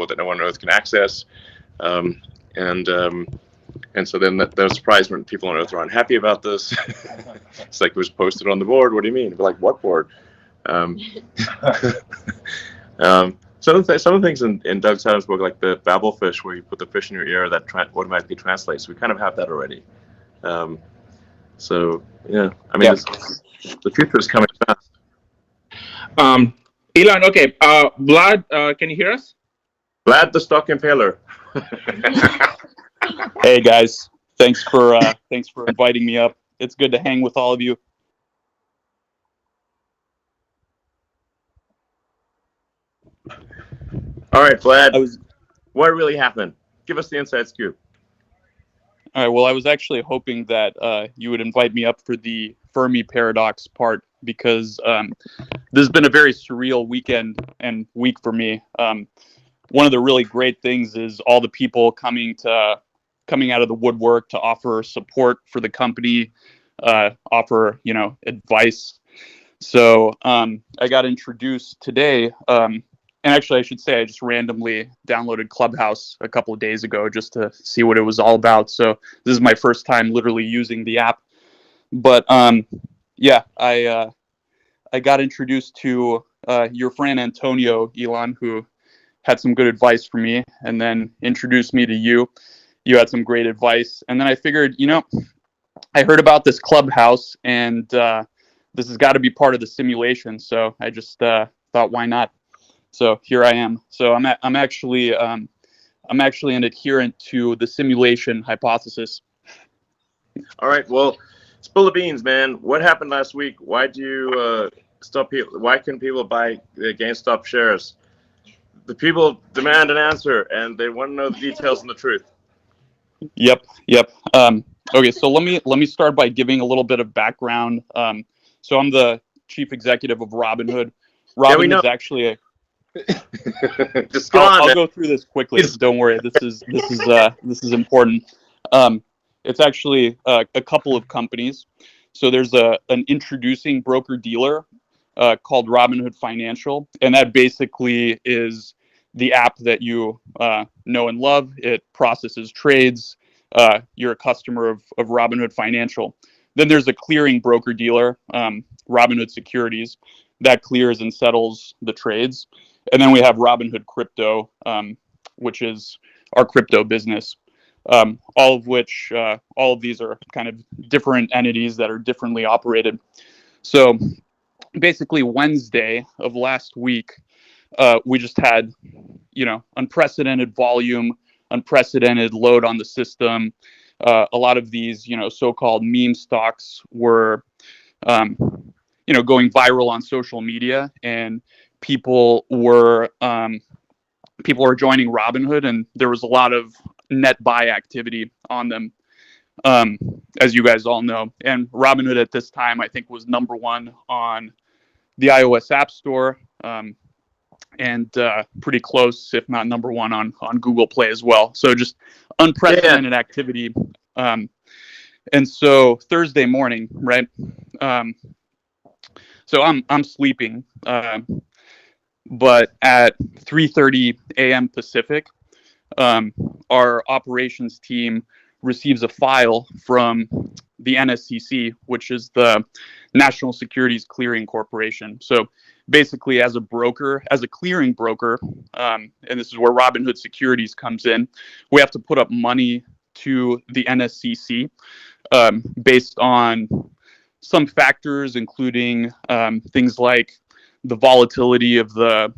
that no one on earth can access. And so then they're surprised when people on earth are unhappy about this. It's like, it was posted on the board. What do you mean? We're like, what board? Some of the things in Doug Sadler's book, like the Babel fish, where you put the fish in your ear that automatically translates, we kind of have that already. So yeah, I mean, the future is coming fast. Elon, okay. Vlad, can you hear us? Vlad the Stock Impaler. Hey guys, thanks for inviting me up. It's good to hang with all of you. All right, Vlad, what really happened? Give us the inside scoop. All right, well, I was actually hoping that you would invite me up for the Fermi paradox part, because this has been a very surreal weekend and week for me. One of the really great things is all the people coming out of the woodwork to offer support for the company, offer, advice. So I got introduced today, and actually I should say I just randomly downloaded Clubhouse a couple of days ago just to see what it was all about. So this is my first time literally using the app. But yeah, I got introduced to your friend Antonio, Elon, who had some good advice for me, and then introduced me to you. You had some great advice. And then I figured, I heard about this Clubhouse, and this has got to be part of the simulation. So I just thought, why not? So here I am. So I'm actually an adherent to the simulation hypothesis. All right. Well, spill the beans, man. What happened last week? Why do you stop people? Why couldn't people buy the GameStop shares? The people demand an answer, and they want to know the details and the truth. Yep. Okay, so let me start by giving a little bit of background. So I'm the chief executive of Robinhood. Robinhood's actually a. Just go on. I'll go through this quickly. Don't worry. This is important. It's actually a couple of companies. So there's an introducing broker dealer called Robinhood Financial, and that basically is the app that you know and love. It processes trades. You're a customer of Robinhood Financial. Then there's a clearing broker dealer, Robinhood Securities, that clears and settles the trades. And then we have Robinhood Crypto, which is our crypto business. All of these are kind of different entities that are differently operated. So basically Wednesday of last week, we just had, unprecedented volume, unprecedented load on the system. A lot of these, so-called meme stocks were, going viral on social media, and people were joining Robinhood, and there was a lot of net buy activity on them, as you guys all know. And Robinhood at this time, I think, was #1 on the iOS App Store, and pretty close, if not #1 on Google Play as well. So just unprecedented activity. And so Thursday morning, right? So I'm sleeping, but at 3:30 a.m. Pacific, our operations team receives a file from the NSCC, which is the National Securities Clearing Corporation. So basically, as a broker, as a clearing broker, and this is where Robinhood Securities comes in, we have to put up money to the NSCC based on some factors, including things like the volatility of the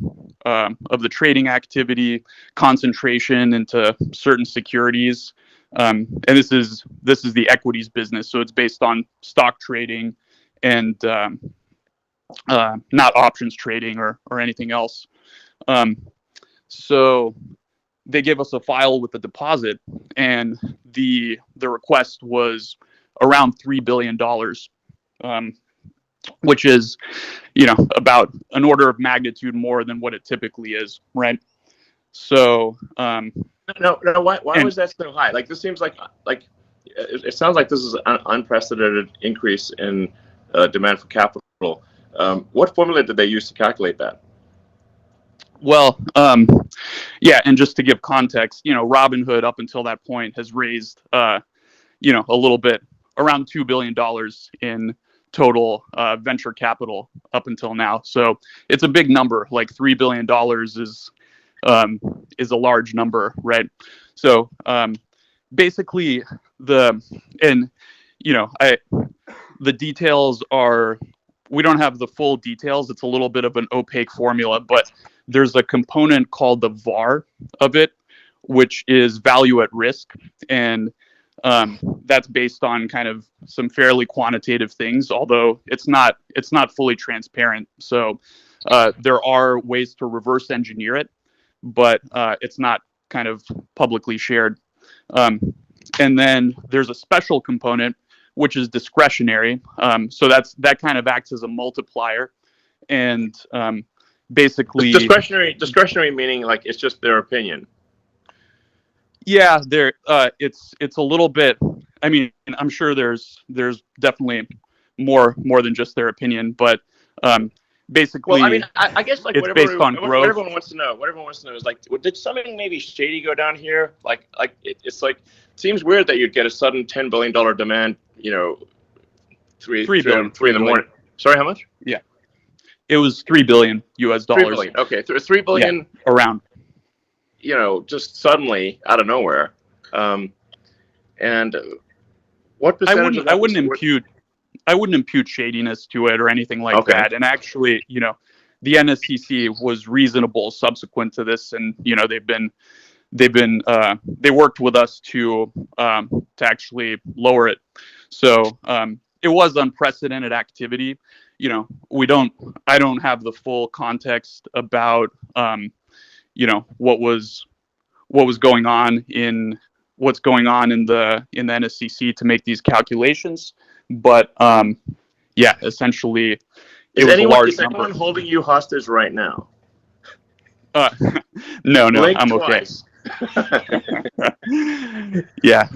trading activity, concentration into certain securities, and this is the equities business. So it's based on stock trading and not options trading or anything else. So they gave us a file with the deposit, and the request was around $3 billion, which is, about an order of magnitude more than what it typically is, right? So no. Why was that so high? Like, this seems like it sounds like this is an unprecedented increase in demand for capital. What formula did they use to calculate that? Well, yeah, and just to give context, Robinhood up until that point has raised, a little bit around $2 billion in total venture capital up until now. So it's a big number. Like $3 billion is a large number, right? So basically, the and I the details are, we don't have the full details. It's a little bit of an opaque formula, but there's a component called the VAR of it, which is value at risk, and that's based on kind of some fairly quantitative things, although it's not fully transparent. So there are ways to reverse engineer it, but it's not kind of publicly shared. And then there's a special component which is discretionary. So that kind of acts as a multiplier, and basically Discretionary meaning like it's just their opinion. yeah, it's a little bit. I mean, I'm sure there's definitely more than just their opinion, but basically, Well, I mean, I guess like it's based on what growth. everyone wants to know. What everyone wants to know is like, did something maybe shady go down here? It's like it seems weird that you'd get a sudden $10 billion demand. Three in the morning. Sorry, how much? Yeah, it was $3 billion US dollars. 3 billion. Okay, $3 billion. Yeah, around. Just suddenly out of nowhere. And what percentage of that I wouldn't impute shadiness to it or anything like that. And actually, the NSCC was reasonable subsequent to this, and they worked with us to actually lower it. So it was unprecedented activity. I don't have the full context about what was going on in the NSCC to make these calculations, but yeah, essentially it was a large number. Is anyone holding you hostage right now? No, Blink I'm twice. Okay. Yeah.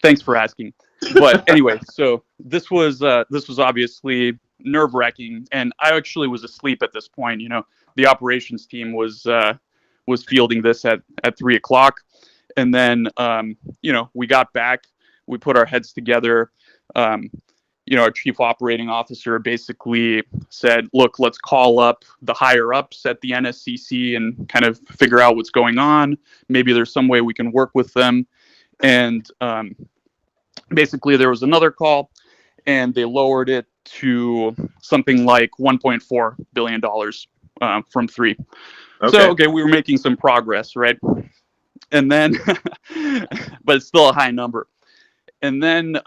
Thanks for asking. But anyway, so this was obviously nerve-wracking, and I actually was asleep at this point. The operations team was fielding this at 3:00, and then we got back, we put our heads together. Our chief operating officer basically said, look, let's call up the higher ups at the NSCC and kind of figure out what's going on. Maybe there's some way we can work with them. And basically there was another call, and they lowered it to something like $1.4 billion from 3. Okay. So, we were making some progress, right? And then, but it's still a high number. And then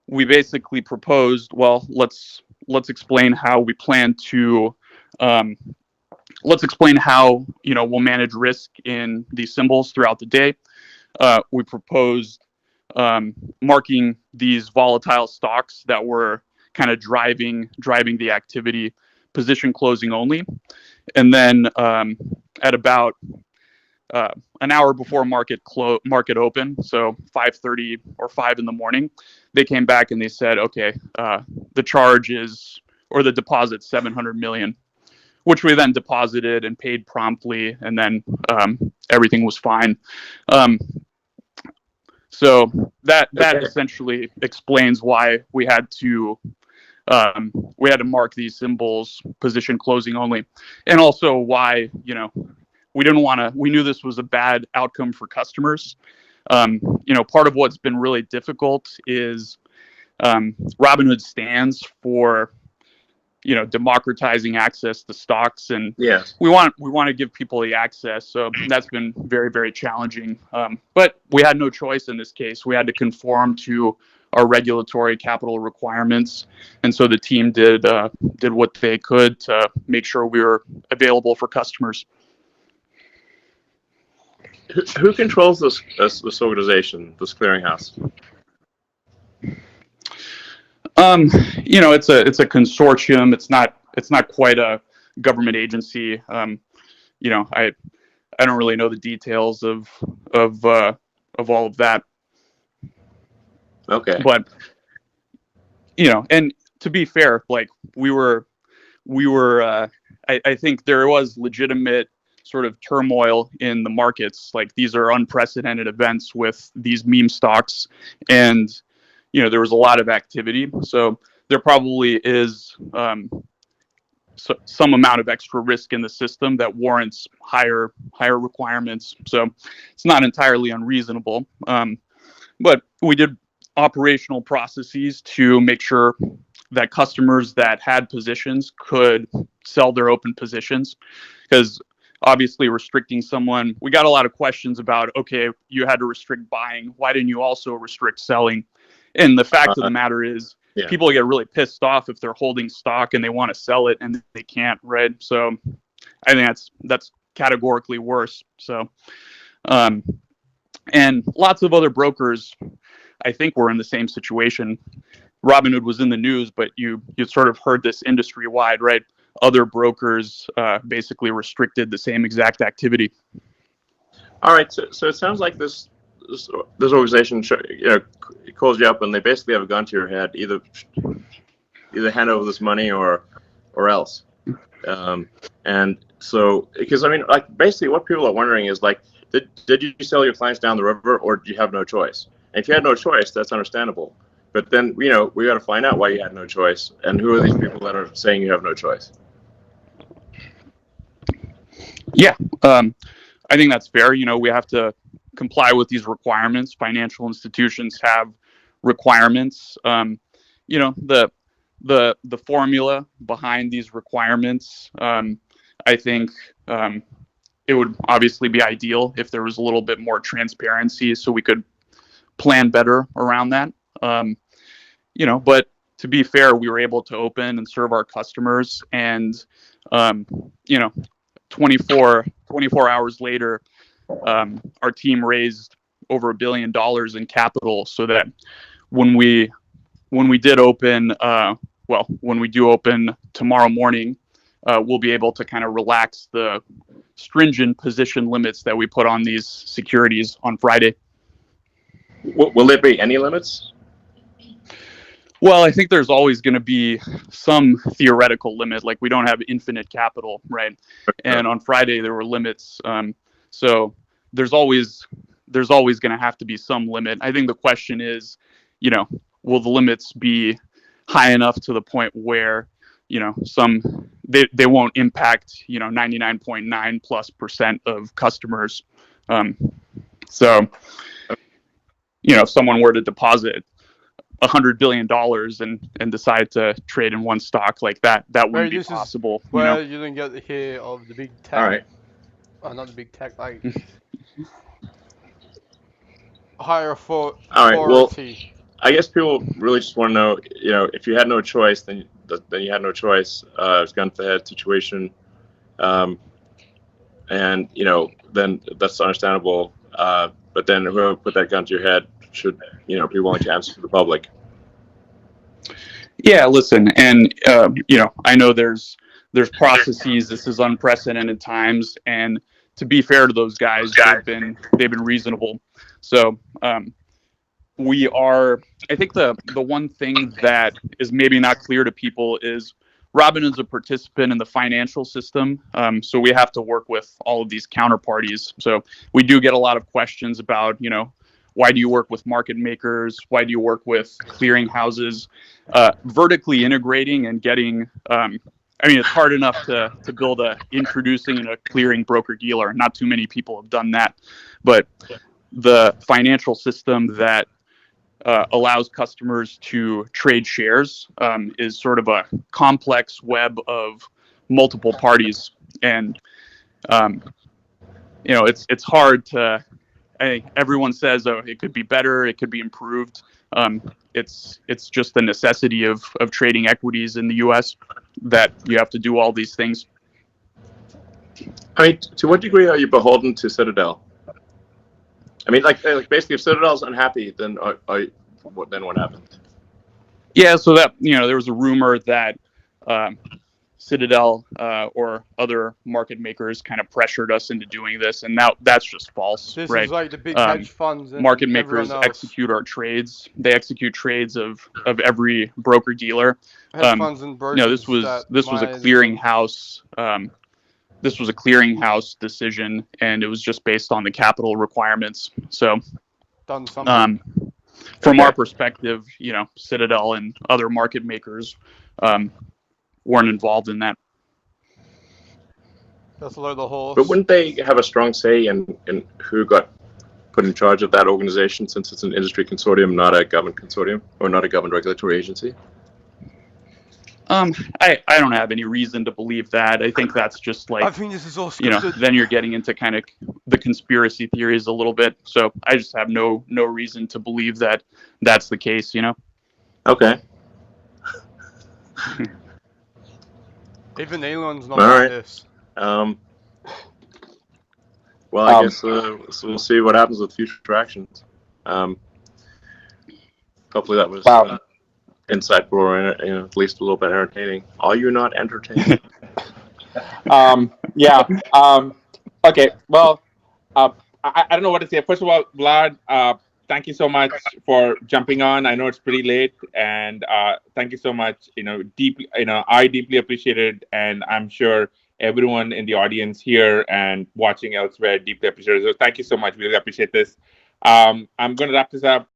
we basically proposed, well, let's explain how we plan to, let's explain how, we'll manage risk in these symbols throughout the day. We proposed marking these volatile stocks that were kind of driving the activity, position closing only. And then at about an hour before market open, so 5:30 or 5 in the morning, they came back and they said, okay, the charge is, or the deposit, $700 million, which we then deposited and paid promptly, and then everything was fine. So that essentially explains why we had to mark these symbols position closing only, and also why we knew this was a bad outcome for customers. Part of what's been really difficult is Robinhood stands for democratizing access to stocks, and yes, we want to give people the access. So that's been very, very challenging. But we had no choice in this case. We had to conform to our regulatory capital requirements, and so the team did what they could to make sure we were available for customers. Who controls this organization, this clearinghouse? It's a consortium. It's not quite a government agency. I don't really know the details of all of that. Okay. But and to be fair, like we were I I think there was legitimate sort of turmoil in the markets. Like, these are unprecedented events with these meme stocks, and there was a lot of activity. So there probably is some amount of extra risk in the system that warrants higher requirements. So it's not entirely unreasonable. But we did operational processes to make sure that customers that had positions could sell their open positions, because obviously restricting someone, we got a lot of questions about, okay, you had to restrict buying, why didn't you also restrict selling? And the fact of the matter is, people get really pissed off if they're holding stock and they want to sell it and they can't, right? So I think that's categorically worse. So and lots of other brokers, I think, were in the same situation. Robinhood was in the news, but you sort of heard this industry wide, right? Other brokers basically restricted the same exact activity. All right, so it sounds like this organization, calls you up and they basically have a gun to your head: either hand over this money or else. And so, because like, basically what people are wondering is, like, did you sell your clients down the river, or do you have no choice? And if you had no choice, that's understandable. But then, we got to find out why you had no choice, and who are these people that are saying you have no choice? Yeah, I think that's fair. We have to comply with these requirements. Financial institutions have requirements. The formula behind these requirements, I think it would obviously be ideal if there was a little bit more transparency, so we could plan better around that. But to be fair, we were able to open and serve our customers, and 24 hours later, our team raised over $1 billion in capital, so that when we did open, when we do open tomorrow morning, we'll be able to kind of relax the stringent position limits that we put on these securities on Friday. Will there be any limits? Well, I think there's always going to be some theoretical limit. Like, we don't have infinite capital, right? And on Friday there were limits. So there's always going to have to be some limit. I think the question is, will the limits be high enough to the point where, they won't impact, 99.9+% of customers. So, if someone were to deposit $100 billion and decide to trade in one stock like that wouldn't be possible. Well, you didn't get to hear of the big tech. All right. Not the big tech, like higher authority. All right. Well, I guess people really just want to know, if you had no choice, then you had no choice. It's gun to the head situation, and then that's understandable. But then whoever put that gun to your head should, be willing to answer to the public. Yeah, listen, and I know there's processes. This is unprecedented times, and to be fair to those guys, they've been reasonable. So we are. I think the one thing that is maybe not clear to people is Robinhood's a participant in the financial system, so we have to work with all of these counterparties. So we do get a lot of questions about, why do you work with market makers? Why do you work with clearing houses? Vertically integrating and getting, it's hard enough to build introducing a clearing broker dealer. Not too many people have done that, but the financial system that allows customers to trade shares is sort of a complex web of multiple parties, and it's hard to. I think everyone says, oh, it could be better, it could be improved. It's just the necessity of trading equities in the U.S. that you have to do all these things. To what degree are you beholden to Citadel? Like basically, if Citadel's unhappy, then what happened? Yeah, so that there was a rumor that Citadel or other market makers kind of pressured us into doing this, and now that's just false, This right? is like the big hedge funds and Market everyone makers else. execute our trades. They execute trades of every broker dealer. Hedge funds and brokers. This was a clearinghouse. This was a clearinghouse decision, and it was just based on the capital requirements. So, done something. From our perspective, Citadel and other market makers weren't involved in that. That's a load of horse. But wouldn't they have a strong say in who got put in charge of that organization, since it's an industry consortium, not a government consortium, or not a government regulatory agency? I don't have any reason to believe that. I think that's just like, I think this is all scripted. then you're getting into kind of the conspiracy theories a little bit. So I just have no reason to believe that that's the case, Okay. Even Elon's not All like right. this. Well, I guess so we'll see what happens with future actions. Hopefully that was insightful, or at least a little bit entertaining. Are you not entertained? Yeah. Okay. Well, I don't know what to say. First of all, Vlad, thank you so much for jumping on. I know it's pretty late, and thank you so much. Deeply, I deeply appreciate it, and I'm sure everyone in the audience here and watching elsewhere deeply appreciate it. So thank you so much. We really appreciate this. I'm going to wrap this up.